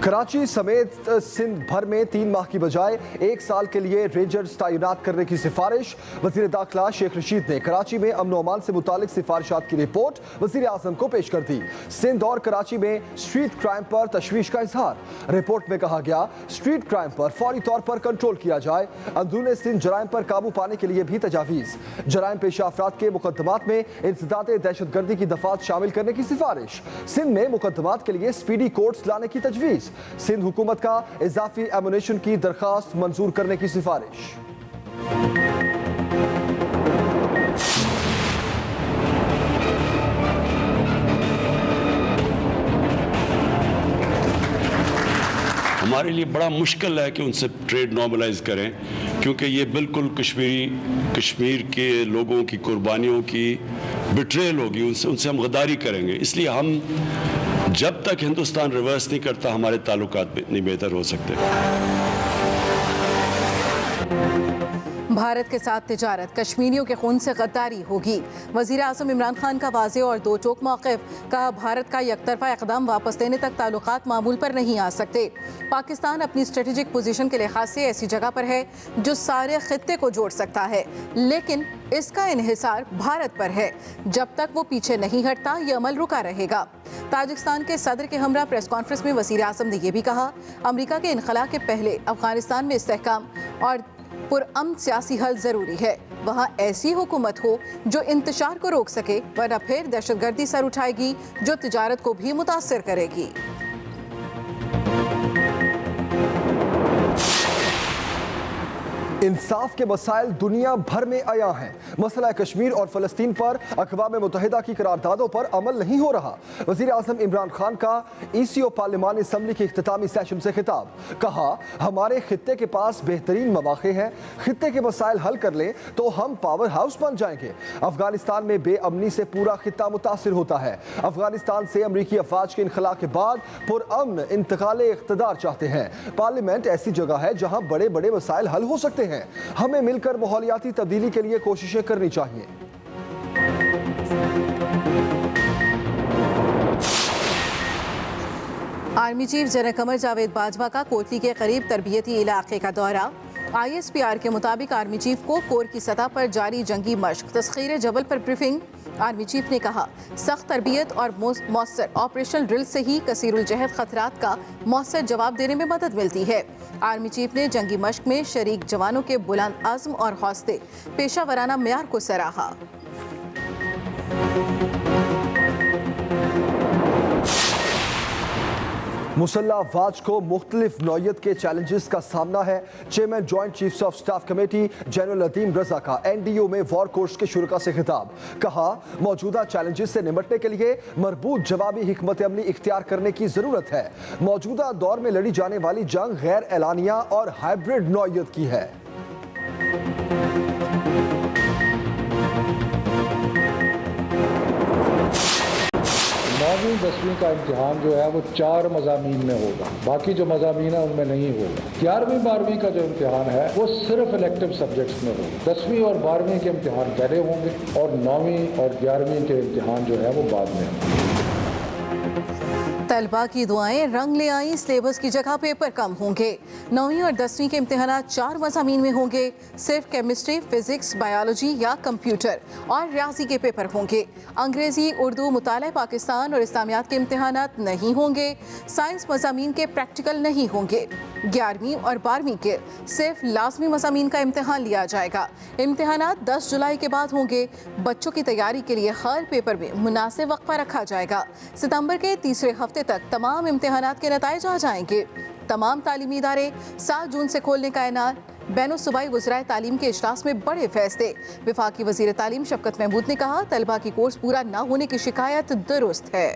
कराची समेत सिंध भर में 3 माह की बजाय 1 साल के लिए रेंजर्स तैनात करने की सिफारिश। वजीर दाखिला शेख रशीद ने कराची में अमन अमान से मुतालिक सिफारिशात की रिपोर्ट वजीर आजम को पेश कर दी। सिंध और कराची में स्ट्रीट क्राइम पर तशवीश का इजहार। रिपोर्ट में कहा गया स्ट्रीट क्राइम पर फौरी तौर पर कंट्रोल किया जाए। अंदरून सिंध जराइम पर काबू पाने के लिए भी तजावीज़। जराइम पेशा अफराद के मुकदमात में इंसदाद दहशतगर्दी की दफात शामिल करने की सिफारिश। सिंध में मुकदमात के लिए स्पीडी कोर्ट्स लाने की तजवीज़। सिंध हुकूमत का इजाफी एमुनेशन की दरखास्त मंजूर करने की सिफारिश। हमारे लिए बड़ा मुश्किल है कि उनसे ट्रेड नॉर्मलाइज करें, क्योंकि ये बिल्कुल कश्मीर के लोगों की कुर्बानियों की बिट्रेल होगी। उनसे हम गद्दारी करेंगे। इसलिए हम जब तक हिंदुस्तान रिवर्स नहीं करता हमारे ताल्लुकात नहीं बेहतर हो सकते। भारत के साथ तिजारत कश्मीरियों के खून से गद्दारी होगी। वजीर आज़म इमरान खान का वाज़ेह और दो टोक मौक़िफ़। कहा भारत का यकतरफा इक़दाम वापस लेने तक ताल्लुकात मामूल पर नहीं आ सकते। पाकिस्तान अपनी स्ट्रेटेजिक पोजीशन के लिहाज से ऐसी जगह पर है जो सारे खित्ते को जोड़ सकता है, लेकिन इसका इन्हिसार भारत पर है। जब तक वो पीछे नहीं हटता ये अमल रुका रहेगा। ताजिकिस्तान के सदर के हमरा प्रेस कॉन्फ्रेंस में वज़ीर आज़म ने यह भी कहा अमरीका के इनखला के पहले अफगानिस्तान में इस्तेहकाम और पुरअमन सियासी हल जरूरी है। वहाँ ऐसी हुकूमत हो जो इंतशार को रोक सके, वरना फिर दहशतगर्दी सर उठाएगी जो तिजारत को भी मुतासिर करेगी। इंसाफ के मसाइल दुनिया भर में आया हैं। मसला कश्मीर और फलस्तीन पर अक़वाम मुत्तहिदा की करारदादों पर अमल नहीं हो रहा। वज़ीर आज़म इमरान खान का ECO पार्लिमानी असम्बली के इख्तितामी सेशन से खिताब। कहा हमारे खित्ते के पास बेहतरीन मौक़े हैं। खित्ते के मसाइल हल कर लें तो हम पावर हाउस बन जाएंगे। अफगानिस्तान में बेअमनी से पूरा खित्ता मुतासिर होता है। अफगानिस्तान से अमरीकी अफवाज के इनखला के बाद पुरअमन इंतकाले इख्तिदार चाहते हैं। पार्लियामेंट ऐसी जगह है जहाँ बड़े बड़े मसाइल हल हो सकते हैं। हमें मिलकर माहौलियाती तब्दीली के लिए कोशिशें करनी चाहिए। Army chief general Qamar Javed Bajwa का कोटली के करीब तरबियती इलाके का दौरा। ISPR के मुताबिक आर्मी चीफ को कोर की सतह पर जारी जंगी मश्क तस्खीर जबल पर ब्रीफिंग। आर्मी चीफ ने कहा सख्त तरबियत और मौसर ऑपरेशनल ड्रिल से ही कसीरुल जहद खतरात का मौसर जवाब देने में मदद मिलती है। आर्मी चीफ ने जंगी मश्क में शरीक जवानों के बुलंद आज़म और हौसले पेशा वराना मेयार को सराहा। मुसल्लह अफवाज को मुख्तलिफ नौयत के चैलेंजेस का सामना है। Chairman joint chiefs of staff committee general Adeem Raza का NDO में वॉर कोर्स के शुरा से खिताब। कहा मौजूदा चैलेंजेस से निपटने के लिए मरबूत जवाबी हिकमत अमली इख्तियार करने की ज़रूरत है। मौजूदा दौर में लड़ी जाने वाली जंग गैर एलानिया और हाइब्रिड नौयत की है। 9वीं 10वीं का इम्तिहान जो है वो 4 मज़ामीन में होगा, बाकी जो मज़ामीन है उनमें नहीं होगा। 11वीं 12वीं का जो इम्तिहान है वो सिर्फ इलेक्टिव सब्जेक्ट्स में होगा। 10वीं और 12वीं के इम्तिहान पहले होंगे और 9वीं और 11वीं के इम्तिहान जो है वो बाद में होंगे। तलबा की दुआएं रंग ले आई, सिलेबस की जगह पेपर कम होंगे। 9वीं और 10वीं के इम्तिहानात 4 मज़ामीन में होंगे। सिर्फ केमिस्ट्री, फिजिक्स, बायोलॉजी या कंप्यूटर और रियाजी के पेपर होंगे। अंग्रेजी, उर्दू, मुताला पाकिस्तान और इस्लामियात के इम्तिहानात नहीं होंगे। साइंस मज़ामीन के प्रैक्टिकल नहीं होंगे। 11वीं और 12वीं के सिर्फ लाजमी मज़ामीन का इम्तिहान लिया जाएगा। इम्तिहानात 10 जुलाई के बाद होंगे। बच्चों की तैयारी के लिए हर पेपर में मुनासिब वक्फा रखा जाएगा। सितंबर के तीसरे हफ्ते तक तमाम इम्तिहानात के नताइज आ जाएंगे। तमाम तालीमी इदारे 7 जून से खोलने का ऐलान। बैनुल सूबाई वज़राए तालीम के इजलास में बड़े फैसले। वफाकी वज़ीर तालीम शफ़क़त महमूद ने कहा तलबा की कोर्स पूरा न होने की शिकायत दुरुस्त है।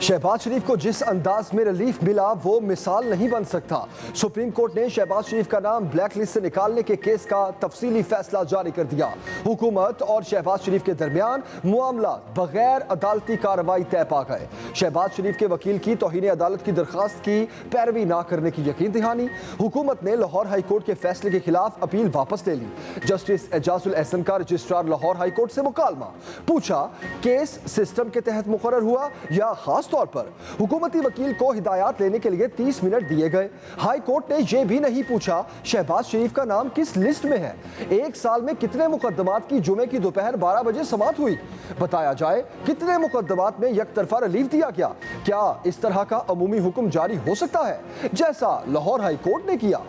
शहबाज शरीफ को जिस अंदाज में रिलीफ मिला वो मिसाल नहीं बन सकता। सुप्रीम कोर्ट ने शहबाज शरीफ का नाम ब्लैक लिस्ट से निकालने के केस का तफसीली फैसला जारी कर दिया। हुकूमत और शहबाज शरीफ के दरमियान मामला बगैर अदालती कार्रवाई तय पा गए। शहबाज शरीफ के वकील की तौहीन अदालत की दरखास्त की पैरवी ना करने की यकीन दहानी। हुकूमत ने लाहौर हाई कोर्ट के फैसले के खिलाफ अपील वापस ले ली। जस्टिस एजाजुल एहसन का रजिस्ट्रार लाहौर हाई कोर्ट से मुकालमा, पूछा केस सिस्टम के तहत मुकर्रर हुआ या खास तौर पर। हुकूमती वकील को हिदायत लेने के लिए 30 मिनट दिए गए। हाई कोर्ट ने यह भी नहीं पूछा शहबाज शरीफ का नाम किस लिस्ट में है। एक साल में कितने मुकदमात की जुमे की दोपहर 12 बजे समाअत हुई, बताया जाए कितने मुकदमात में एक तरफा रिलीफ दिया गया। क्या इस तरह का अमूमी हुक्म जारी हो सकता है जैसा लाहौर हाई कोर्ट ने किया।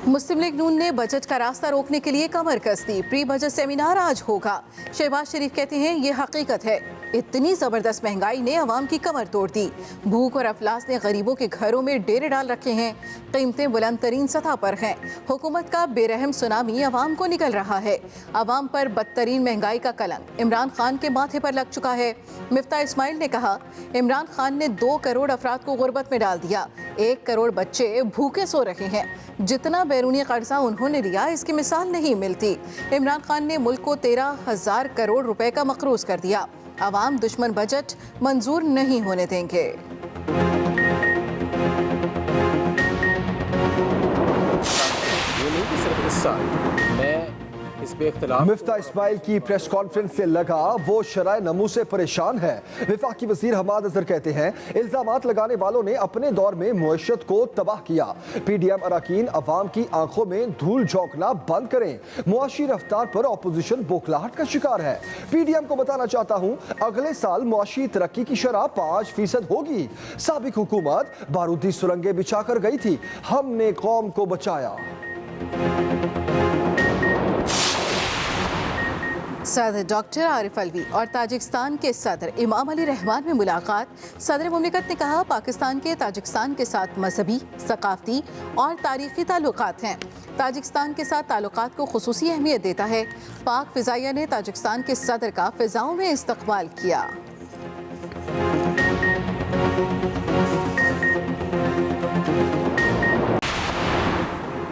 मुस्लिम लीग नून ने बजट का रास्ता रोकने के लिए कमर कस दी। प्री बजट सेमिनार आज होगा। शहबाज शरीफ कहते हैं ये हकीकत है, इतनी जबरदस्त महंगाई ने अवाम की कमर तोड़ दी। भूख और अफलास ने गरीबों के घरों में डेरे डाल रखे हैं। कीमतें बुलंद तरीन सतह पर हैं। हुकूमत का बेरहम सुनामी अवाम को निकल रहा है। अवाम पर बदतरीन महंगाई का कलंक इमरान खान के माथे पर लग चुका है। मिफ्ता इस्माइल ने कहा इमरान खान ने 2 करोड़ अफराद को गुर्बत में डाल दिया। 1 करोड़ बच्चे भूखे सो रहे हैं। जितना बैरूनी कर्जा उन्होंने लिया इसकी मिसाल नहीं मिलती। इमरान खान ने मुल्क को 13,000 करोड़ रुपए का मकरूज कर दिया। अवाम दुश्मन बजट मंजूर नहीं होने देंगे। ये नहीं कि सिर्फ इस साल मैं इस पे इख्तिलाफ। मिफ्ता इस्माइल की प्रेस कॉन्फ्रेंस से लगा वो शराय नमू से परेशान है। वफाकी वजीर हमाद अजहर कहते हैं इल्जामात लगाने वालों ने अपने दौर में मुआशरत को तबाह किया। PDM अरकान अवाम की आंखों में धूल झोंकना बंद करें। मुआशी रफ्तार पर अपोजिशन बौखलाहट का शिकार है। PDM को बताना चाहता हूं अगले साल मुआशी तरक्की की शरह 5% होगी। साबिक हुकूमत बारूदी सुरंगें बिछाकर गई थी, हमने कौम को बचाया। सदर डॉक्टर आरिफ अलवी और ताजिकिस्तान के सदर इमाम अली रहमान में मुलाकात। सदर मुमलिकत ने कहा पाकिस्तान के ताजिकिस्तान के साथ मजहबी, सकाफती और तारीखी ताल्लुकात हैं। ताजिकिस्तान के साथ ताल्लुकात को खुसूसी अहमियत देता है। पाक फिजाइया ने ताजिकिस्तान के सदर का फिजाओं में इस्तकबाल किया।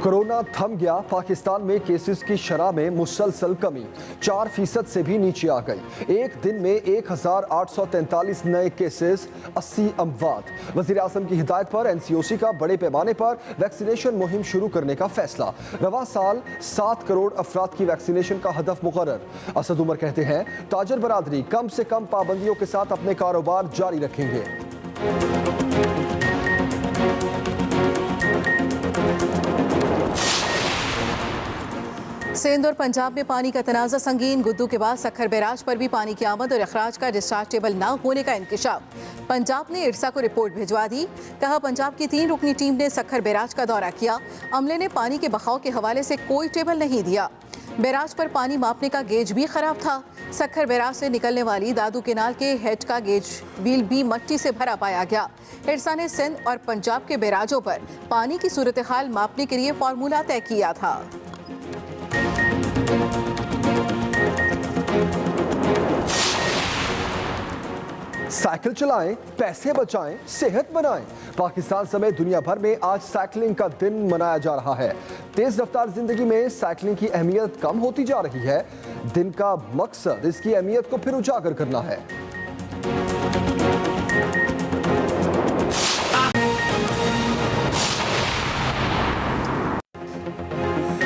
कोरोना थम गया, पाकिस्तान में केसेस की शरह में मुसलसल कमी 4% से भी नीचे आ गई। एक दिन में 1843 नए केसेस, 80 अमवात। वज़ीर आज़म की हिदायत पर NCOC का बड़े पैमाने पर वैक्सीनेशन मुहिम शुरू करने का फैसला। रवा साल 7 करोड़ अफराद की वैक्सीनेशन का हदफ मुकर्रर। असद उमर कहते हैं ताजर बरादरी कम से कम पाबंदियों के साथ अपने कारोबार जारी रखेंगे। सिंध और पंजाब में पानी का तनाज़ा संगीन। गुद्दू के बाद सखर बैराज पर भी पानी की आमद और अखराज का डिस्चार्ज टेबल न होने का इंकशाफ। पंजाब ने इरसा को रिपोर्ट भिजवा दी। कहा पंजाब की 3 रुकनी टीम ने सखर बैराज का दौरा किया। अमले ने पानी के बहाव के हवाले से कोई टेबल नहीं दिया। बैराज पर पानी मापने का गेज भी खराब था। सखर बैराज से निकलने वाली दादू केनाल के हेड का गेज व्हील भी मट्टी से भरा पाया गया। इरसा ने सिंध और पंजाब के बैराजों पर पानी की सूरत हाल मापने के लिए फार्मूला तय किया था। साइकिल चलाएं, पैसे बचाएं, सेहत बनाएं। पाकिस्तान समेत दुनिया भर में आज साइकिलिंग का दिन मनाया जा रहा है। तेज रफ्तार जिंदगी में साइकिलिंग की अहमियत कम होती जा रही है। दिन का मकसद इसकी अहमियत को फिर उजागर करना है।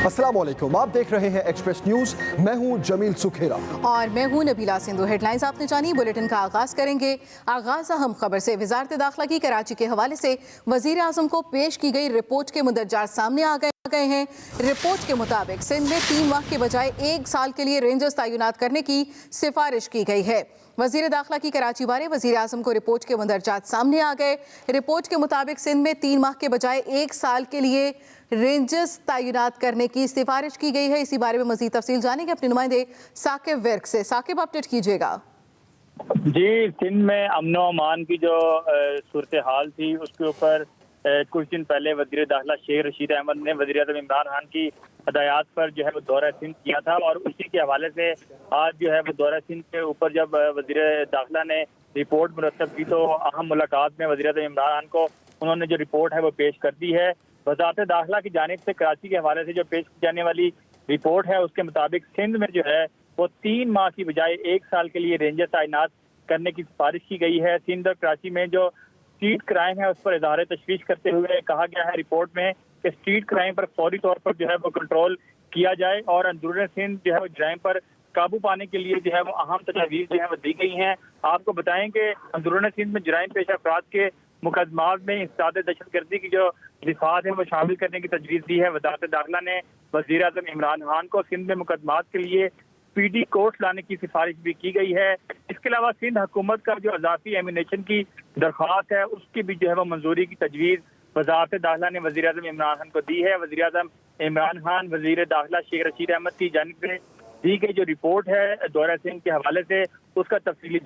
अस्सलाम वालेकुम, आप देख रहे हैं एक्सप्रेस न्यूज। मैं हूं जमील सुखेरा और मैं हूं नबीला सिंधु। हेडलाइंस आपने जानी, बुलेटिन का आगाज करेंगे। आगाज अहम खबर से। वजारत दाखिला की कराची के हवाले से वजीर आजम को पेश की गई रिपोर्ट के मुंदरजात सामने आ गए हैं। रिपोर्ट के मुताबिक सिंध में 3 माह के बजाय 1 साल के लिए रेंजर्स तैनात करने की सिफारिश की गई है। वजीर दाखिला की कराची बारे वजीर आजम को रिपोर्ट के मुंदरजात सामने आ गए। रिपोर्ट के मुताबिक सिंध में 3 माह के बजाय 1 साल के लिए रेंजर्स तैनात करने की सिफारिश की गई है। इसी बारे में मजीद तफसील जानेंगे अपने नुमाइंदे साकिब विर्क से। साकिब, अपडेट कीजिएगा। जी, सिंध में अमन व अमान की जो सूरत हाल थी उसके ऊपर कुछ दिन पहले वज़ीर दाखिला शेख रशीद अहमद ने वज़ीर आज़म इमरान खान की हदायत पर जो है वो दौरा सिंध किया था, और उसी के हवाले से आज जो है वो दौरा सिंध के ऊपर जब वज़ीर दाखिला ने रिपोर्ट मुरतब की तो अहम मुलाकात में वज़ीर आज़म इमरान खान को उन्होंने जो रिपोर्ट है वो पेश कर दी है। वज़ारत दाखिला की जानिब से कराची के हवाले से जो पेश की जाने वाली रिपोर्ट है उसके मुताबिक सिंध में जो है वो 3 माह की बजाय 1 साल के लिए रेंजर तैनात करने की सिफारिश की गई है। सिंध और कराची में जो स्ट्रीट क्राइम है उस पर इज़हार तशवीश करते हुए कहा गया है रिपोर्ट में कि स्ट्रीट क्राइम पर फौरी तौर पर जो है वो कंट्रोल किया जाए और अंदरूनी सिंध जो है वो जराइम पर काबू पाने के लिए जो है वो अहम तजवीज़ जो है वो दी गई हैं। आपको बताएं कि अंदरूनी सिंध में जराइम पेशा अफराद के मुकदमात में इंसदाद दहशतगर्दी की जो रिफात है वो शामिल करने की तजवीज़ दी है। वज़ारत दाखिला ने वज़ीर आज़म इमरान खान को सिंध में मुकदमात के लिए पीडी कोर्ट लाने की सिफारिश भी की गई है। इसके अलावा सिंध हुकूमत का जो अजाफी एमिनेशन की दरख्वास्त है उसकी भी जो है वो मंजूरी की तजवीज़ वज़ारत दाखिला ने वज़ीर आज़म इमरान खान को दी है। वज़ीर आज़म इमरान खान वज़ीर दाखिला शेख रशीद अहमद की जानिब से दी गई जो रिपोर्ट है दौरा सिंध के हवाले से उसका तफसीली